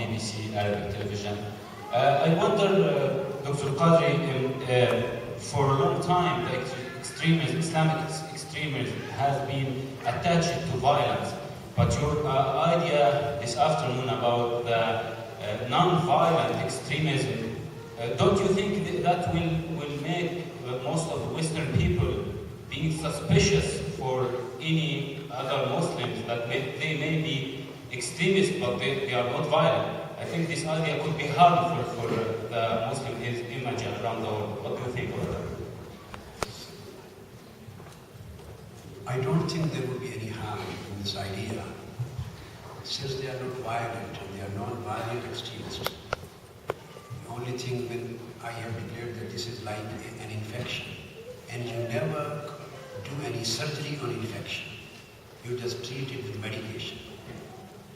BBC Arabic television. I wonder, Dr. Qadri, for a long time the Islamic extremism has been attached to violence, but your idea this afternoon about the non-violent extremism, don't you think that will make most of the Western people being suspicious for any other Muslims that they may be extremists but they are not violent? I think this idea could be harmful for the Muslim image around the world. What do you think about that? I don't think there would be any harm in this idea, since they are not violent and they are non-violent extremists. The only thing when I have declared that this is like an infection, and you never do any surgery on infection, you just treat it with medication.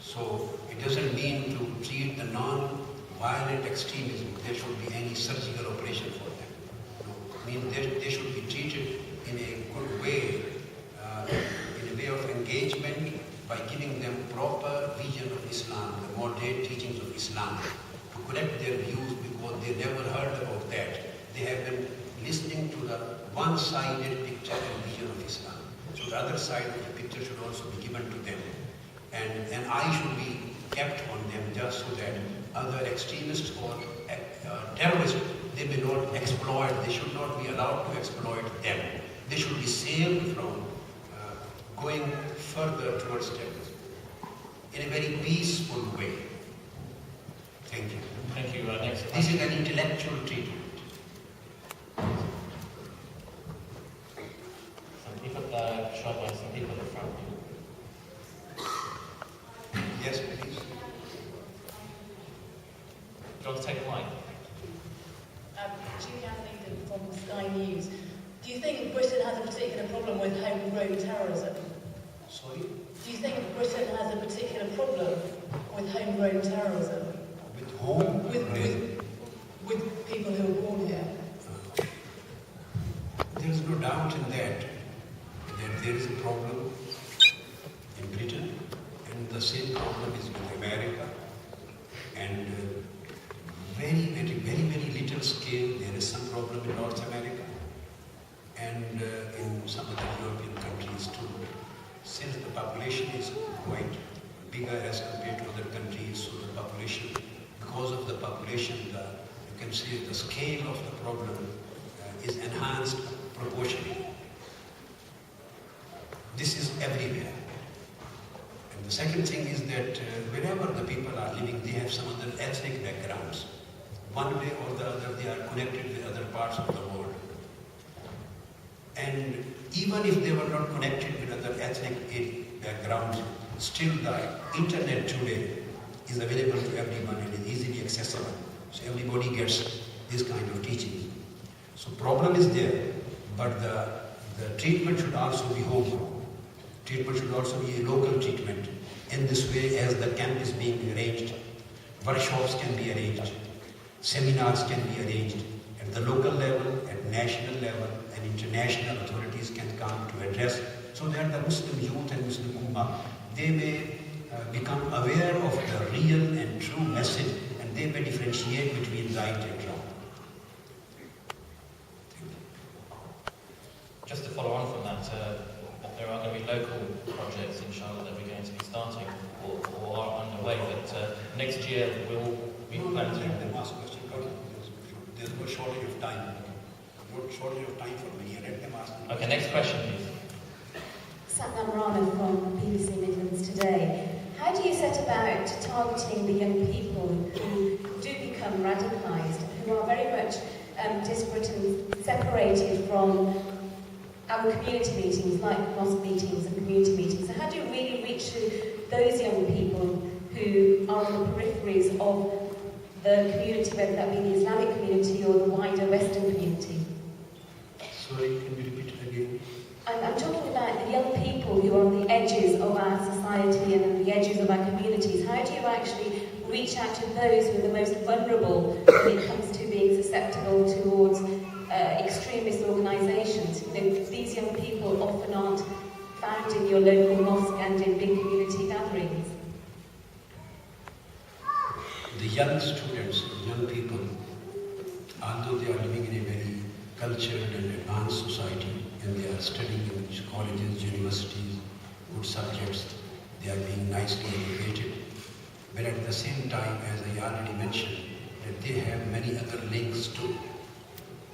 So it doesn't mean to treat the non-violent extremism, there should be any surgical operation for them. No, I mean they should be treated in a good way, in a way of engagement, by giving them proper vision of Islam, the moderate teachings of Islam, to correct their views, because they never heard about that. They have been listening to the one-sided picture and vision of Islam. So the other side of the picture should also be given to them. And eye should be kept on them, just so that other extremists or terrorists, they may not exploit, they should not be allowed to exploit them. They should be saved from going further towards terrorism in a very peaceful way. Thank you. Thank you. Next. This is an intellectual treatment. Some people, some people in the front. Yes, please. Do you want to take the mic? Julie Anthony from Sky News. Do you think Britain has a particular problem with homegrown terrorism? Sorry? Do you think Britain has a particular problem with homegrown terrorism? With whom? With people who are born here? There is no doubt in that there is a problem in Britain, and the same problem is with America. And very little scale, there is some problem in North America, and in some of the European countries too. Since the population is quite bigger as compared to other countries, so the population, because of the population, you can see the scale of the problem is enhanced proportionally. This is everywhere. And the second thing is that wherever the people are living, they have some other ethnic backgrounds. One way or the other, they are connected with other parts of the world. And even if they were not connected with other ethnic backgrounds, still the internet today is available to everyone and is easily accessible. So everybody gets this kind of teaching. So problem is there, but the treatment should also be home. Treatment should also be a local treatment. In this way, as the camp is being arranged, workshops can be arranged, seminars can be arranged at the local level, at national level, and international authorities can come to address, so that the Muslim youth and Muslim Ummah, they may become aware of the real and true message, and they may differentiate between right and wrong. Just to follow on from that, there are going to be local projects, inshallah, that we're going to be starting or are underway, but next year we plan to... Let them ask questions. There's no shortage of time. No shortage of time for me. Let them ask. Okay, next question, please. Satnam Rana from BBC Midlands Today. How do you set about targeting the young people who do become radicalised, who are very much disparate and separated from our community meetings, like mosque meetings and community meetings? So how do you really reach those young people who are on the peripheries of the community, whether that be the Islamic community or the wider Western community? Sorry, can you repeat it again? I'm talking about the young people who are on the edges of our society and on the edges of our communities. How do you actually reach out to those who are the most vulnerable when it comes to being susceptible towards extremist organisations? You know, these young people often aren't found in your local mosque and in big community gatherings. the young students, young people, although they are living in a very cultured and advanced society, and they are studying in colleges, universities, good subjects, they are being nicely educated. But at the same time, as I already mentioned, that they have many other links too.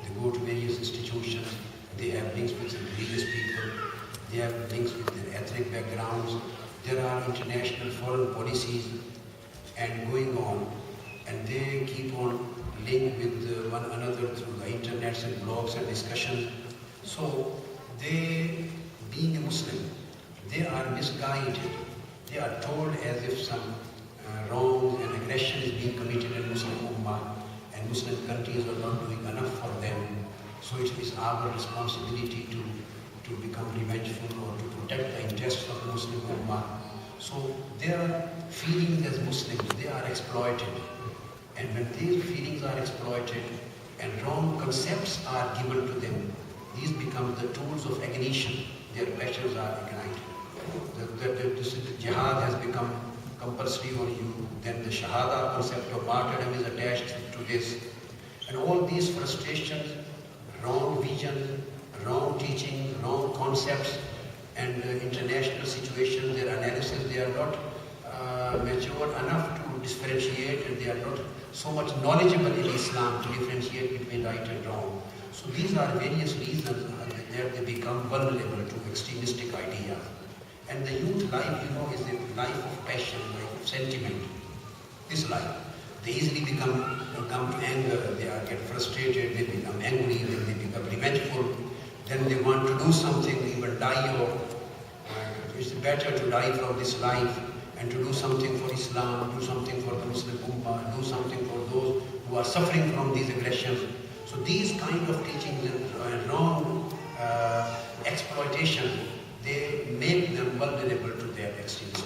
They go to various institutions, they have links with religious people, they have links with their ethnic backgrounds, there are international foreign policies and going on, and they keep on linked with one another through the internets and blogs and discussions. So they, being a Muslim, they are misguided. They are told as if some wrong and aggression is being committed in Muslim Ummah, and Muslim countries are not doing enough for them. So it is our responsibility to become revengeful or to protect the interests of Muslim Ummah. So their feelings as Muslims, they are exploited. And when these feelings are exploited and wrong concepts are given to them, these become the tools of ignition. Their passions are ignited. The jihad has become compulsory on you. Then the shahada concept of martyrdom is attached to this. And all these frustrations, wrong vision, wrong teaching, wrong concepts, and international situations, their analysis, they are not mature enough to differentiate, and they are not so much knowledgeable in Islam to differentiate between right and wrong. So these are various reasons that they become vulnerable to extremistic ideas. And the youth life, is a life of passion, life of sentiment. This life, they easily become anger, they get frustrated, they become angry, then they become revengeful, then they want to do something, even die, or it's better to die from this life and to do something for Islam, do something for the Muslim Ummah, do something for those who are suffering from these aggressions. So these kind of teachings and wrong exploitation, they make them vulnerable to their extremism.